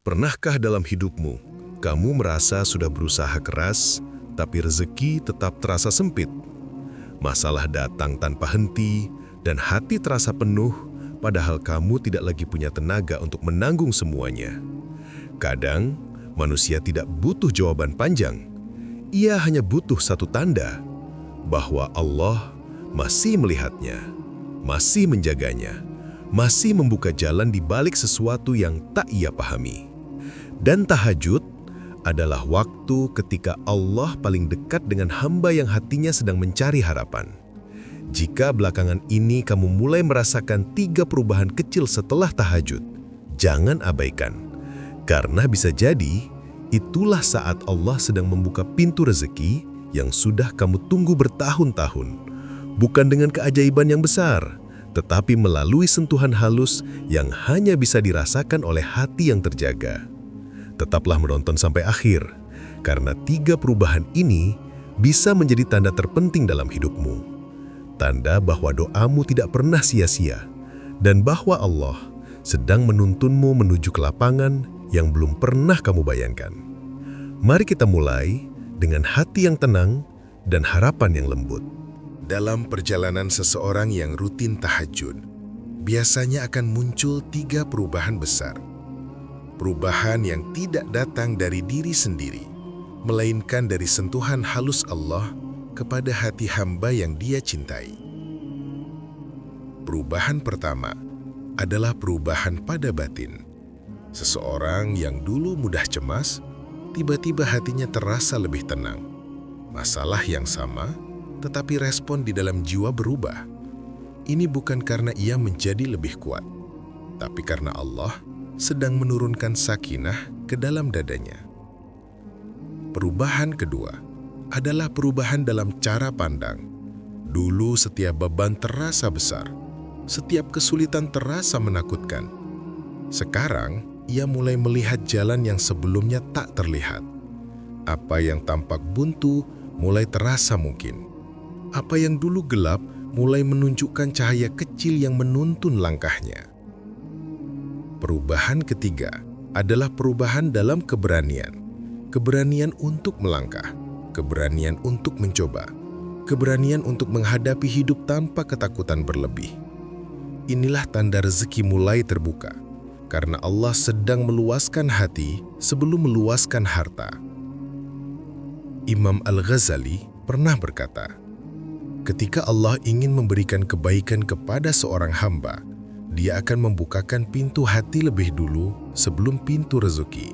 Pernahkah dalam hidupmu, kamu merasa sudah berusaha keras, tapi rezeki tetap terasa sempit? Masalah datang tanpa henti, dan hati terasa penuh, padahal kamu tidak lagi punya tenaga untuk menanggung semuanya. Kadang, manusia tidak butuh jawaban panjang. Ia hanya butuh satu tanda, bahwa Allah masih melihatnya, masih menjaganya, masih membuka jalan di balik sesuatu yang tak ia pahami. Dan tahajud adalah waktu ketika Allah paling dekat dengan hamba yang hatinya sedang mencari harapan. Jika belakangan ini kamu mulai merasakan 3 perubahan kecil setelah tahajud, jangan abaikan. Karena bisa jadi, itulah saat Allah sedang membuka pintu rezeki yang sudah kamu tunggu bertahun-tahun. Bukan dengan keajaiban yang besar, tetapi melalui sentuhan halus yang hanya bisa dirasakan oleh hati yang terjaga. Tetaplah menonton sampai akhir, karena 3 perubahan ini bisa menjadi tanda terpenting dalam hidupmu. Tanda bahwa doamu tidak pernah sia-sia, dan bahwa Allah sedang menuntunmu menuju ke lapangan yang belum pernah kamu bayangkan. Mari kita mulai dengan hati yang tenang dan harapan yang lembut. Dalam perjalanan seseorang yang rutin tahajud, biasanya akan muncul 3 perubahan besar. Perubahan yang tidak datang dari diri sendiri, melainkan dari sentuhan halus Allah kepada hati hamba yang Dia cintai. Perubahan pertama adalah perubahan pada batin. Seseorang yang dulu mudah cemas, tiba-tiba hatinya terasa lebih tenang. Masalah yang sama, tetapi respon di dalam jiwa berubah. Ini bukan karena ia menjadi lebih kuat, tapi karena Allah sedang menurunkan sakinah ke dalam dadanya. Perubahan kedua adalah perubahan dalam cara pandang. Dulu setiap beban terasa besar, setiap kesulitan terasa menakutkan. Sekarang, ia mulai melihat jalan yang sebelumnya tak terlihat. Apa yang tampak buntu mulai terasa mungkin. Apa yang dulu gelap mulai menunjukkan cahaya kecil yang menuntun langkahnya. Perubahan ketiga adalah perubahan dalam keberanian. Keberanian untuk melangkah, keberanian untuk mencoba, keberanian untuk menghadapi hidup tanpa ketakutan berlebih. Inilah tanda rezeki mulai terbuka, karena Allah sedang meluaskan hati sebelum meluaskan harta. Imam Al-Ghazali pernah berkata, ketika Allah ingin memberikan kebaikan kepada seorang hamba, Dia akan membukakan pintu hati lebih dulu sebelum pintu rezeki.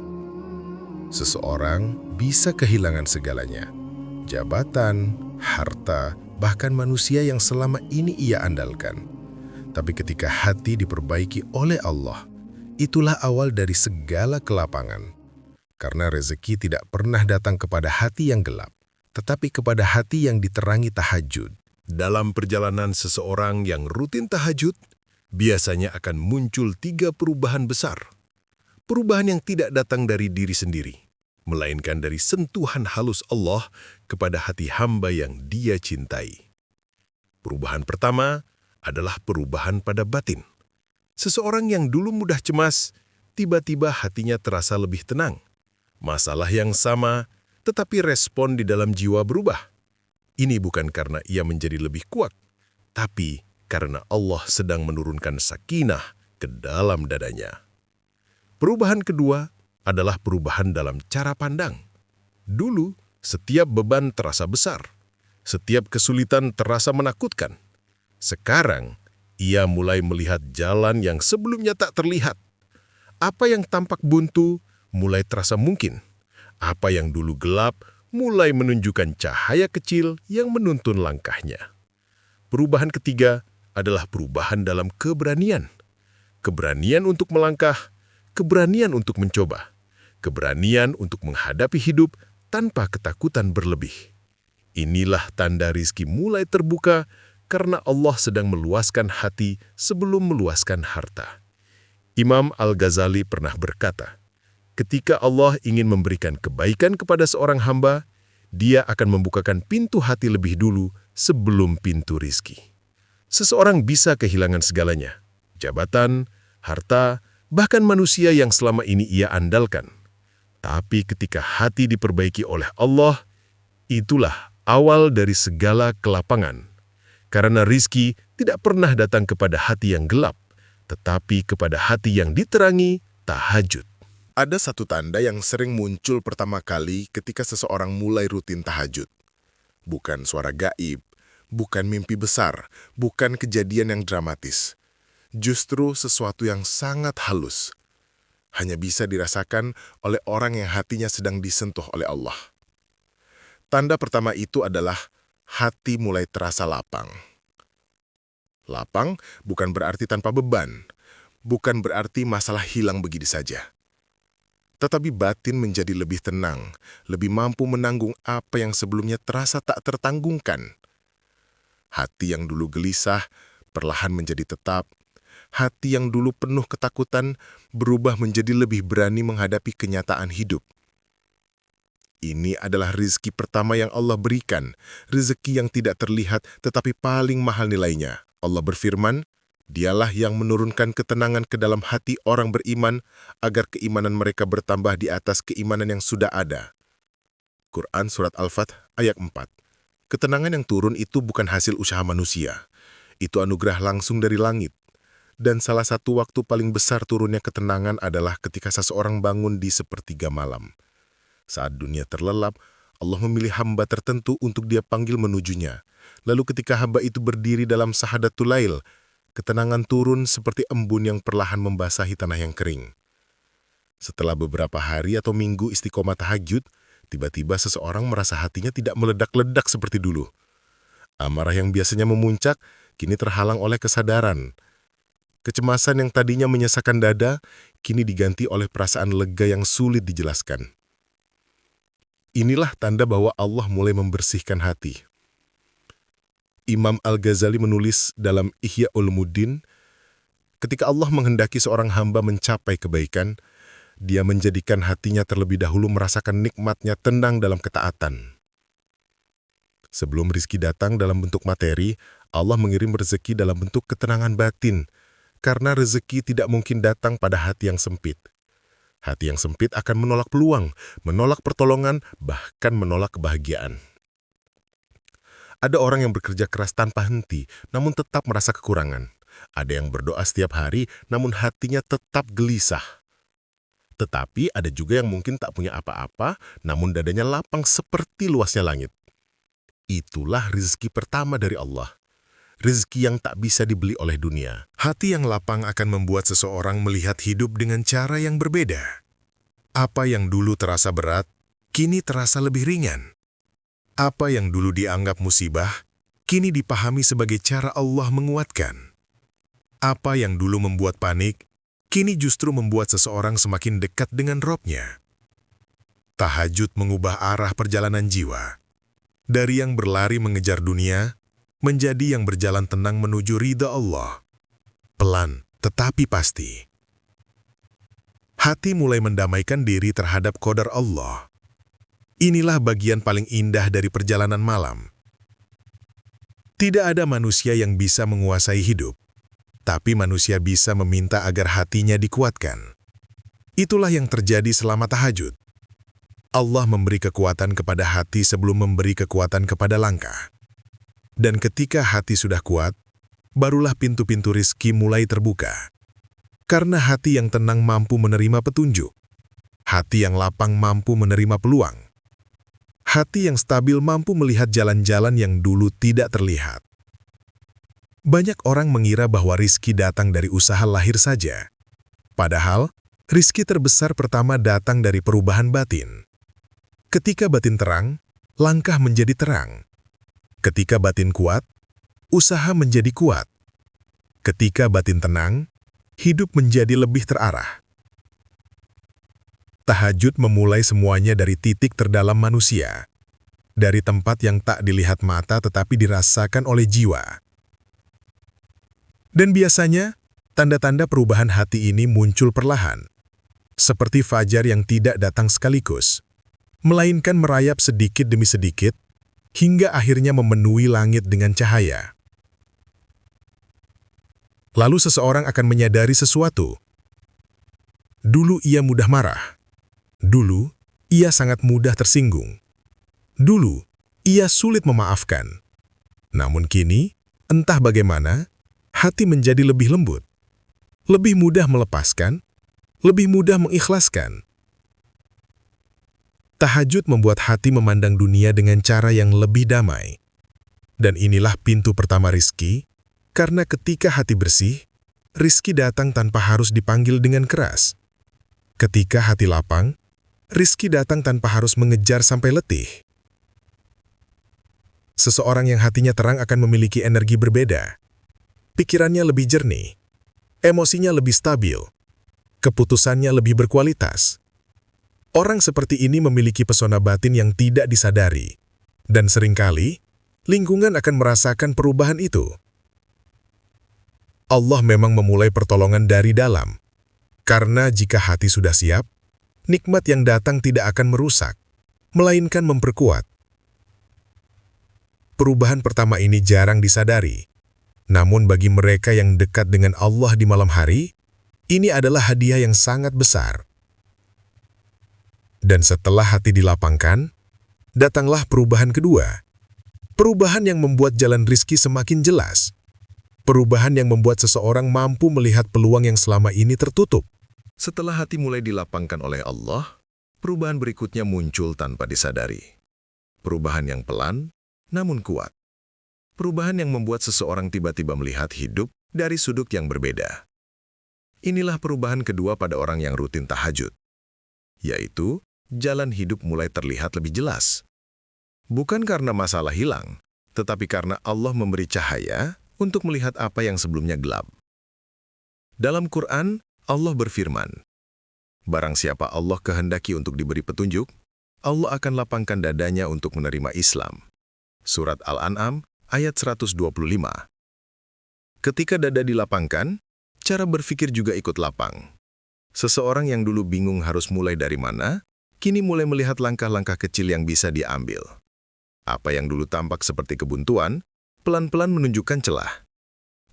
Seseorang bisa kehilangan segalanya, jabatan, harta, bahkan manusia yang selama ini ia andalkan. Tapi ketika hati diperbaiki oleh Allah, itulah awal dari segala kelapangan. Karena rezeki tidak pernah datang kepada hati yang gelap, tetapi kepada hati yang diterangi tahajud. Dalam perjalanan seseorang yang rutin tahajud, biasanya akan muncul 3 perubahan besar. Perubahan yang tidak datang dari diri sendiri, melainkan dari sentuhan halus Allah kepada hati hamba yang Dia cintai. Perubahan pertama adalah perubahan pada batin. Seseorang yang dulu mudah cemas, tiba-tiba hatinya terasa lebih tenang. Masalah yang sama, tetapi respon di dalam jiwa berubah. Ini bukan karena ia menjadi lebih kuat, tapi karena Allah sedang menurunkan sakinah ke dalam dadanya. Perubahan kedua adalah perubahan dalam cara pandang. Dulu, setiap beban terasa besar. Setiap kesulitan terasa menakutkan. Sekarang, ia mulai melihat jalan yang sebelumnya tak terlihat. Apa yang tampak buntu mulai terasa mungkin. Apa yang dulu gelap mulai menunjukkan cahaya kecil yang menuntun langkahnya. Perubahan ketiga adalah perubahan dalam keberanian. Keberanian untuk melangkah, keberanian untuk mencoba, keberanian untuk menghadapi hidup tanpa ketakutan berlebih. Inilah tanda rizki mulai terbuka karena Allah sedang meluaskan hati sebelum meluaskan harta. Imam Al-Ghazali pernah berkata, ketika Allah ingin memberikan kebaikan kepada seorang hamba, Dia akan membukakan pintu hati lebih dulu sebelum pintu rizki. Seseorang bisa kehilangan segalanya, jabatan, harta, bahkan manusia yang selama ini ia andalkan. Tapi ketika hati diperbaiki oleh Allah, itulah awal dari segala kelapangan. Karena rizki tidak pernah datang kepada hati yang gelap, tetapi kepada hati yang diterangi tahajud. Ada satu tanda yang sering muncul pertama kali ketika seseorang mulai rutin tahajud. Bukan suara gaib, bukan mimpi besar, bukan kejadian yang dramatis. Justru sesuatu yang sangat halus. Hanya bisa dirasakan oleh orang yang hatinya sedang disentuh oleh Allah. Tanda pertama itu adalah hati mulai terasa lapang. Lapang bukan berarti tanpa beban, bukan berarti masalah hilang begitu saja. Tetapi batin menjadi lebih tenang, lebih mampu menanggung apa yang sebelumnya terasa tak tertanggungkan. Hati yang dulu gelisah, perlahan menjadi tetap. Hati yang dulu penuh ketakutan, berubah menjadi lebih berani menghadapi kenyataan hidup. Ini adalah rizki pertama yang Allah berikan, rezeki yang tidak terlihat tetapi paling mahal nilainya. Allah berfirman, Dialah yang menurunkan ketenangan ke dalam hati orang beriman agar keimanan mereka bertambah di atas keimanan yang sudah ada. Quran Surat Al-Fath ayat 4. Ketenangan yang turun itu bukan hasil usaha manusia. Itu anugerah langsung dari langit. Dan salah satu waktu paling besar turunnya ketenangan adalah ketika seseorang bangun di sepertiga malam. Saat dunia terlelap, Allah memilih hamba tertentu untuk Dia panggil menujunya. Lalu ketika hamba itu berdiri dalam sahadatul lail, ketenangan turun seperti embun yang perlahan membasahi tanah yang kering. Setelah beberapa hari atau minggu istiqomah tahajud, tiba-tiba seseorang merasa hatinya tidak meledak-ledak seperti dulu. Amarah yang biasanya memuncak, kini terhalang oleh kesadaran. Kecemasan yang tadinya menyesakan dada, kini diganti oleh perasaan lega yang sulit dijelaskan. Inilah tanda bahwa Allah mulai membersihkan hati. Imam Al-Ghazali menulis dalam Ihya Ulumuddin, ketika Allah menghendaki seorang hamba mencapai kebaikan, Dia menjadikan hatinya terlebih dahulu merasakan nikmatnya tenang dalam ketaatan. Sebelum rizki datang dalam bentuk materi, Allah mengirim rezeki dalam bentuk ketenangan batin, karena rezeki tidak mungkin datang pada hati yang sempit. Hati yang sempit akan menolak peluang, menolak pertolongan, bahkan menolak kebahagiaan. Ada orang yang bekerja keras tanpa henti, namun tetap merasa kekurangan. Ada yang berdoa setiap hari, namun hatinya tetap gelisah. Tetapi ada juga yang mungkin tak punya apa-apa, namun dadanya lapang seperti luasnya langit. Itulah rezeki pertama dari Allah. Rezeki yang tak bisa dibeli oleh dunia. Hati yang lapang akan membuat seseorang melihat hidup dengan cara yang berbeda. Apa yang dulu terasa berat, kini terasa lebih ringan. Apa yang dulu dianggap musibah, kini dipahami sebagai cara Allah menguatkan. Apa yang dulu membuat panik, kini justru membuat seseorang semakin dekat dengan Robnya. Tahajud mengubah arah perjalanan jiwa. Dari yang berlari mengejar dunia, menjadi yang berjalan tenang menuju ridha Allah. Pelan, tetapi pasti. Hati mulai mendamaikan diri terhadap qadar Allah. Inilah bagian paling indah dari perjalanan malam. Tidak ada manusia yang bisa menguasai hidup, tapi manusia bisa meminta agar hatinya dikuatkan. Itulah yang terjadi selama tahajud. Allah memberi kekuatan kepada hati sebelum memberi kekuatan kepada langkah. Dan ketika hati sudah kuat, barulah pintu-pintu rizki mulai terbuka. Karena hati yang tenang mampu menerima petunjuk. Hati yang lapang mampu menerima peluang. Hati yang stabil mampu melihat jalan-jalan yang dulu tidak terlihat. Banyak orang mengira bahwa rizki datang dari usaha lahir saja. Padahal, rizki terbesar pertama datang dari perubahan batin. Ketika batin terang, langkah menjadi terang. Ketika batin kuat, usaha menjadi kuat. Ketika batin tenang, hidup menjadi lebih terarah. Tahajud memulai semuanya dari titik terdalam manusia, dari tempat yang tak dilihat mata tetapi dirasakan oleh jiwa. Dan biasanya, tanda-tanda perubahan hati ini muncul perlahan, seperti fajar yang tidak datang sekaligus, melainkan merayap sedikit demi sedikit, hingga akhirnya memenuhi langit dengan cahaya. Lalu seseorang akan menyadari sesuatu. Dulu ia mudah marah. Dulu ia sangat mudah tersinggung. Dulu ia sulit memaafkan. Namun kini, entah bagaimana, hati menjadi lebih lembut, lebih mudah melepaskan, lebih mudah mengikhlaskan. Tahajud membuat hati memandang dunia dengan cara yang lebih damai. Dan inilah pintu pertama rizki, karena ketika hati bersih, rizki datang tanpa harus dipanggil dengan keras. Ketika hati lapang, rizki datang tanpa harus mengejar sampai letih. Seseorang yang hatinya terang akan memiliki energi berbeda. Pikirannya lebih jernih, emosinya lebih stabil, keputusannya lebih berkualitas. Orang seperti ini memiliki pesona batin yang tidak disadari, dan seringkali lingkungan akan merasakan perubahan itu. Allah memang memulai pertolongan dari dalam, karena jika hati sudah siap, nikmat yang datang tidak akan merusak, melainkan memperkuat. Perubahan pertama ini jarang disadari, namun bagi mereka yang dekat dengan Allah di malam hari, ini adalah hadiah yang sangat besar. Dan setelah hati dilapangkan, datanglah perubahan kedua. Perubahan yang membuat jalan rizki semakin jelas. Perubahan yang membuat seseorang mampu melihat peluang yang selama ini tertutup. Setelah hati mulai dilapangkan oleh Allah, perubahan berikutnya muncul tanpa disadari. Perubahan yang pelan, namun kuat. Perubahan yang membuat seseorang tiba-tiba melihat hidup dari sudut yang berbeda. Inilah perubahan kedua pada orang yang rutin tahajud, yaitu jalan hidup mulai terlihat lebih jelas. Bukan karena masalah hilang, tetapi karena Allah memberi cahaya untuk melihat apa yang sebelumnya gelap. Dalam Quran, Allah berfirman, "Barang siapa Allah kehendaki untuk diberi petunjuk, Allah akan lapangkan dadanya untuk menerima Islam." Surat Al-An'am, ayat 125. Ketika dada dilapangkan, cara berpikir juga ikut lapang. Seseorang yang dulu bingung harus mulai dari mana, kini mulai melihat langkah-langkah kecil yang bisa diambil. Apa yang dulu tampak seperti kebuntuan, pelan-pelan menunjukkan celah.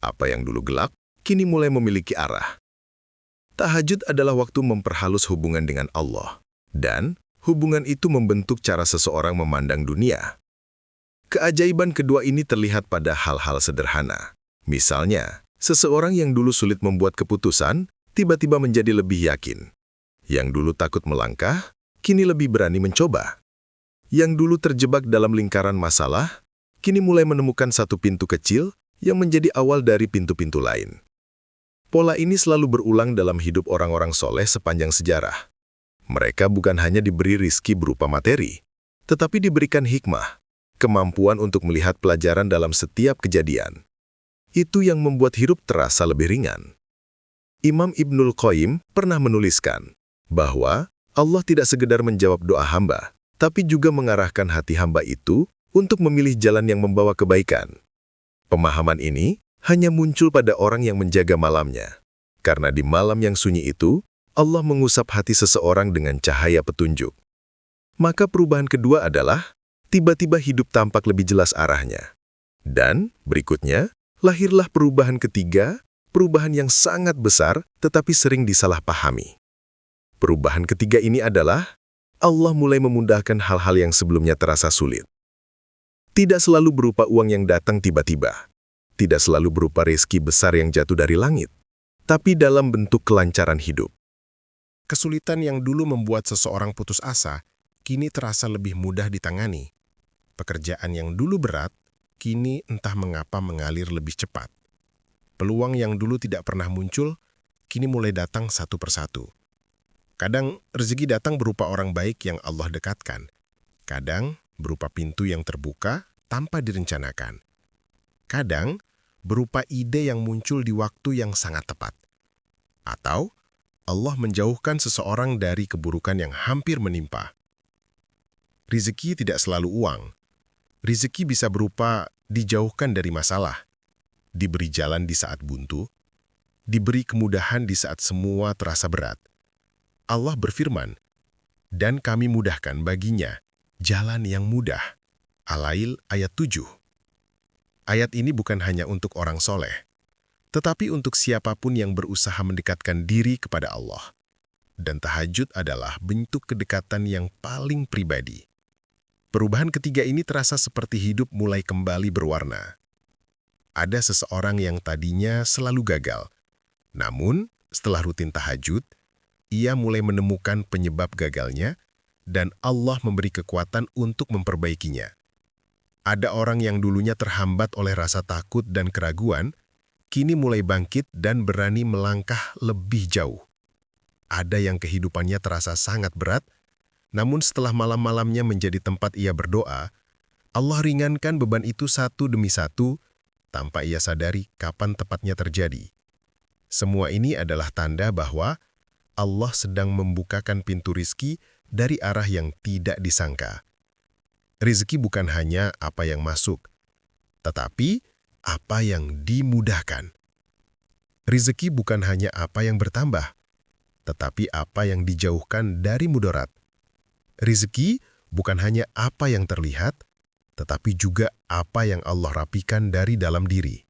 Apa yang dulu gelap, kini mulai memiliki arah. Tahajud adalah waktu memperhalus hubungan dengan Allah, dan hubungan itu membentuk cara seseorang memandang dunia. Keajaiban kedua ini terlihat pada hal-hal sederhana. Misalnya, seseorang yang dulu sulit membuat keputusan, tiba-tiba menjadi lebih yakin. Yang dulu takut melangkah, kini lebih berani mencoba. Yang dulu terjebak dalam lingkaran masalah, kini mulai menemukan satu pintu kecil yang menjadi awal dari pintu-pintu lain. Pola ini selalu berulang dalam hidup orang-orang soleh sepanjang sejarah. Mereka bukan hanya diberi rizki berupa materi, tetapi diberikan hikmah, kemampuan untuk melihat pelajaran dalam setiap kejadian. Itu yang membuat hidup terasa lebih ringan. Imam Ibnul Qayyim pernah menuliskan bahwa Allah tidak sekedar menjawab doa hamba, tapi juga mengarahkan hati hamba itu untuk memilih jalan yang membawa kebaikan. Pemahaman ini hanya muncul pada orang yang menjaga malamnya, karena di malam yang sunyi itu, Allah mengusap hati seseorang dengan cahaya petunjuk. Maka perubahan kedua adalah, tiba-tiba hidup tampak lebih jelas arahnya. Dan, berikutnya, lahirlah perubahan ketiga, perubahan yang sangat besar tetapi sering disalahpahami. Perubahan ketiga ini adalah, Allah mulai memudahkan hal-hal yang sebelumnya terasa sulit. Tidak selalu berupa uang yang datang tiba-tiba. Tidak selalu berupa rezeki besar yang jatuh dari langit, tapi dalam bentuk kelancaran hidup. Kesulitan yang dulu membuat seseorang putus asa, kini terasa lebih mudah ditangani. Pekerjaan yang dulu berat, kini entah mengapa mengalir lebih cepat. Peluang yang dulu tidak pernah muncul, kini mulai datang satu persatu. Kadang rezeki datang berupa orang baik yang Allah dekatkan. Kadang berupa pintu yang terbuka tanpa direncanakan. Kadang berupa ide yang muncul di waktu yang sangat tepat. Atau Allah menjauhkan seseorang dari keburukan yang hampir menimpa. Rezeki tidak selalu uang. Rezeki bisa berupa dijauhkan dari masalah, diberi jalan di saat buntu, diberi kemudahan di saat semua terasa berat. Allah berfirman, "Dan kami mudahkan baginya jalan yang mudah." Al-Lail ayat 7. Ayat ini bukan hanya untuk orang soleh, tetapi untuk siapapun yang berusaha mendekatkan diri kepada Allah. Dan tahajud adalah bentuk kedekatan yang paling pribadi. Perubahan ketiga ini terasa seperti hidup mulai kembali berwarna. Ada seseorang yang tadinya selalu gagal. Namun, setelah rutin tahajud, ia mulai menemukan penyebab gagalnya dan Allah memberi kekuatan untuk memperbaikinya. Ada orang yang dulunya terhambat oleh rasa takut dan keraguan, kini mulai bangkit dan berani melangkah lebih jauh. Ada yang kehidupannya terasa sangat berat, namun setelah malam-malamnya menjadi tempat ia berdoa, Allah ringankan beban itu satu demi satu, tanpa ia sadari kapan tepatnya terjadi. Semua ini adalah tanda bahwa Allah sedang membukakan pintu rizki dari arah yang tidak disangka. Rizki bukan hanya apa yang masuk, tetapi apa yang dimudahkan. Rizki bukan hanya apa yang bertambah, tetapi apa yang dijauhkan dari mudarat. Rizki bukan hanya apa yang terlihat, tetapi juga apa yang Allah rapikan dari dalam diri.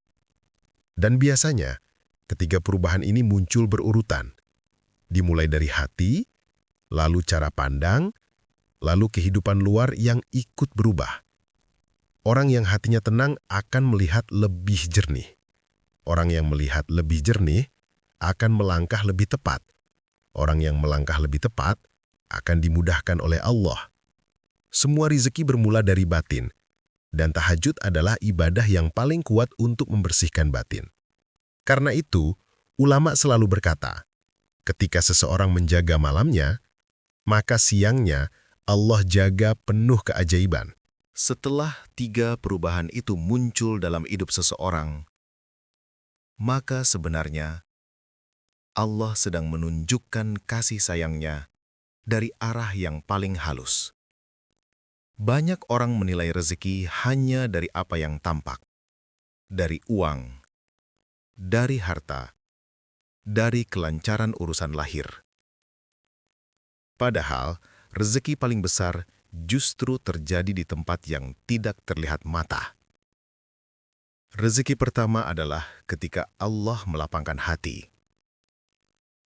Dan biasanya, ketiga perubahan ini muncul berurutan. Dimulai dari hati, lalu cara pandang, lalu kehidupan luar yang ikut berubah. Orang yang hatinya tenang akan melihat lebih jernih. Orang yang melihat lebih jernih akan melangkah lebih tepat. Orang yang melangkah lebih tepat akan dimudahkan oleh Allah. Semua rezeki bermula dari batin, dan tahajud adalah ibadah yang paling kuat untuk membersihkan batin. Karena itu, ulama selalu berkata, ketika seseorang menjaga malamnya, maka siangnya Allah jaga penuh keajaiban. Setelah tiga perubahan itu muncul dalam hidup seseorang, maka sebenarnya Allah sedang menunjukkan kasih sayangnya dari arah yang paling halus. Banyak orang menilai rezeki hanya dari apa yang tampak, dari uang, dari harta, dari kelancaran urusan lahir. Padahal, rezeki paling besar justru terjadi di tempat yang tidak terlihat mata. Rezeki pertama adalah ketika Allah melapangkan hati.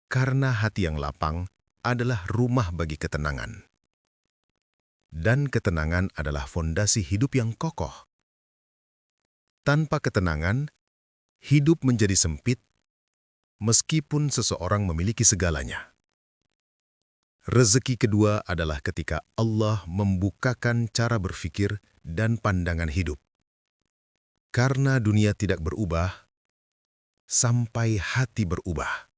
Karena hati yang lapang adalah rumah bagi ketenangan. Dan ketenangan adalah fondasi hidup yang kokoh. Tanpa ketenangan, hidup menjadi sempit, meskipun seseorang memiliki segalanya. Rezeki kedua adalah ketika Allah membukakan cara berpikir dan pandangan hidup. Karena dunia tidak berubah, sampai hati berubah.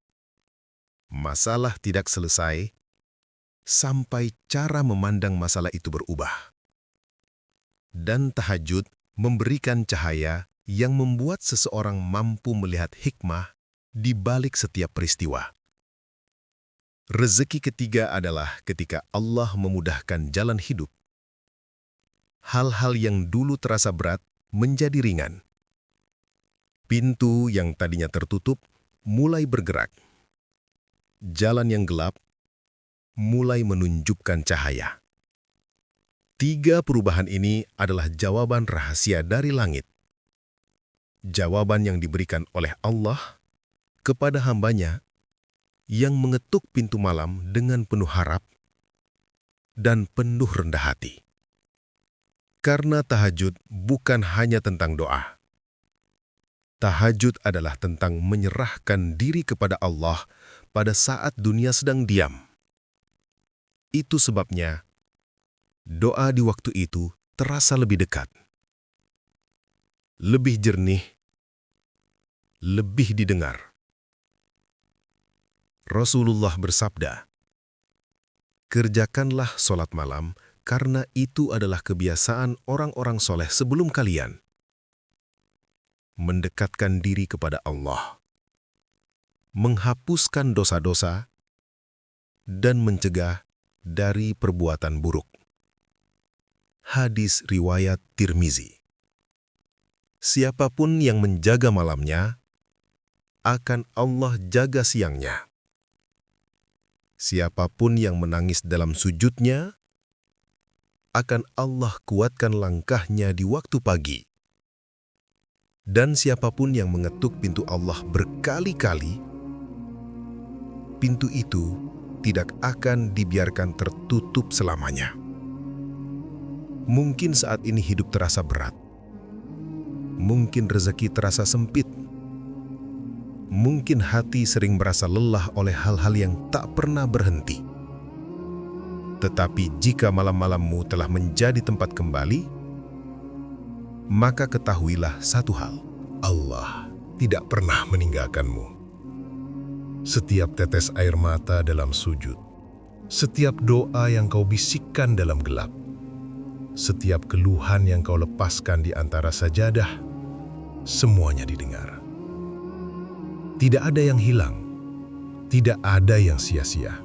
Masalah tidak selesai, sampai cara memandang masalah itu berubah. Dan tahajud memberikan cahaya yang membuat seseorang mampu melihat hikmah di balik setiap peristiwa. Rezeki ketiga adalah ketika Allah memudahkan jalan hidup. Hal-hal yang dulu terasa berat menjadi ringan. Pintu yang tadinya tertutup mulai bergerak. Jalan yang gelap mulai menunjukkan cahaya. Tiga perubahan ini adalah jawaban rahasia dari langit. Jawaban yang diberikan oleh Allah kepada hambanya yang mengetuk pintu malam dengan penuh harap dan penuh rendah hati. Karena tahajud bukan hanya tentang doa. Tahajud adalah tentang menyerahkan diri kepada Allah pada saat dunia sedang diam. Itu sebabnya doa di waktu itu terasa lebih dekat, lebih jernih, lebih didengar. Rasulullah bersabda, "Kerjakanlah sholat malam karena itu adalah kebiasaan orang-orang soleh sebelum kalian." Mendekatkan diri kepada Allah, menghapuskan dosa-dosa, dan mencegah dari perbuatan buruk. Hadis riwayat Tirmizi. Siapapun yang menjaga malamnya, akan Allah jaga siangnya. Siapapun yang menangis dalam sujudnya, akan Allah kuatkan langkahnya di waktu pagi. Dan siapapun yang mengetuk pintu Allah berkali-kali, pintu itu tidak akan dibiarkan tertutup selamanya. Mungkin saat ini hidup terasa berat. Mungkin rezeki terasa sempit. Mungkin hati sering merasa lelah oleh hal-hal yang tak pernah berhenti. Tetapi jika malam-malammu telah menjadi tempat kembali, maka ketahuilah satu hal: Allah tidak pernah meninggalkanmu. Setiap tetes air mata dalam sujud, setiap doa yang kau bisikkan dalam gelap, setiap keluhan yang kau lepaskan di antara sajadah, semuanya didengar. Tidak ada yang hilang, tidak ada yang sia-sia.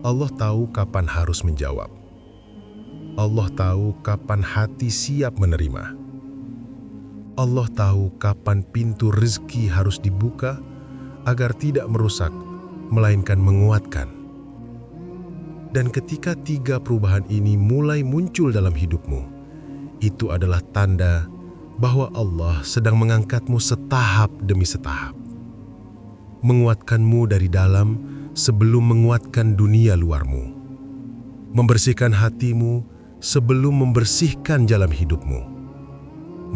Allah tahu kapan harus menjawab. Allah tahu kapan hati siap menerima. Allah tahu kapan pintu rezeki harus dibuka agar tidak merusak, melainkan menguatkan. Dan ketika 3 perubahan ini mulai muncul dalam hidupmu, itu adalah tanda bahwa Allah sedang mengangkatmu setahap demi setahap. Menguatkanmu dari dalam sebelum menguatkan dunia luarmu. Membersihkan hatimu sebelum membersihkan jalan hidupmu.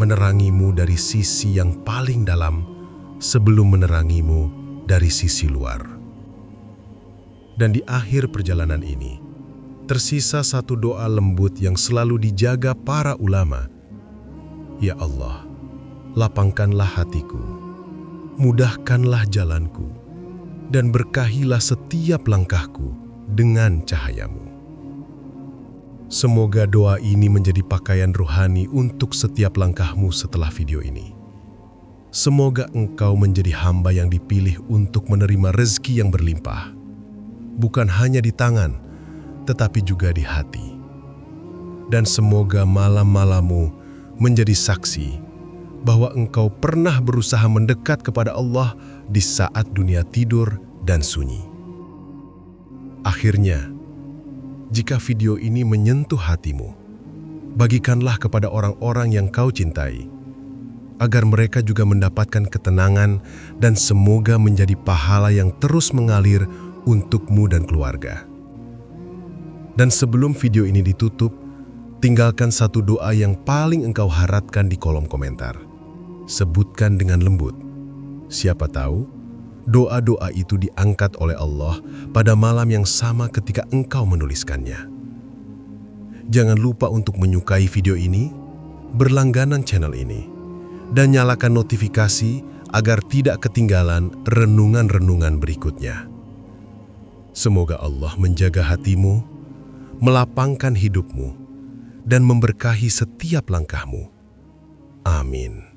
Menerangimu dari sisi yang paling dalam sebelum menerangimu dari sisi luar. Dan di akhir perjalanan ini, tersisa satu doa lembut yang selalu dijaga para ulama. Ya Allah, lapangkanlah hatiku, mudahkanlah jalanku, dan berkahilah setiap langkahku dengan cahayamu. Semoga doa ini menjadi pakaian rohani untuk setiap langkahmu setelah video ini. Semoga engkau menjadi hamba yang dipilih untuk menerima rezeki yang berlimpah. Bukan hanya di tangan, tetapi juga di hati. Dan semoga malam-malammu menjadi saksi bahwa engkau pernah berusaha mendekat kepada Allah di saat dunia tidur dan sunyi. Akhirnya, jika video ini menyentuh hatimu, bagikanlah kepada orang-orang yang kau cintai, agar mereka juga mendapatkan ketenangan dan semoga menjadi pahala yang terus mengalir untukmu dan keluarga. Dan sebelum video ini ditutup, tinggalkan satu doa yang paling engkau harapkan di kolom komentar. Sebutkan dengan lembut. Siapa tahu, doa-doa itu diangkat oleh Allah pada malam yang sama ketika engkau menuliskannya. Jangan lupa untuk menyukai video ini, berlangganan channel ini, dan nyalakan notifikasi agar tidak ketinggalan renungan-renungan berikutnya. Semoga Allah menjaga hatimu, melapangkan hidupmu, dan memberkahi setiap langkahmu. Amin.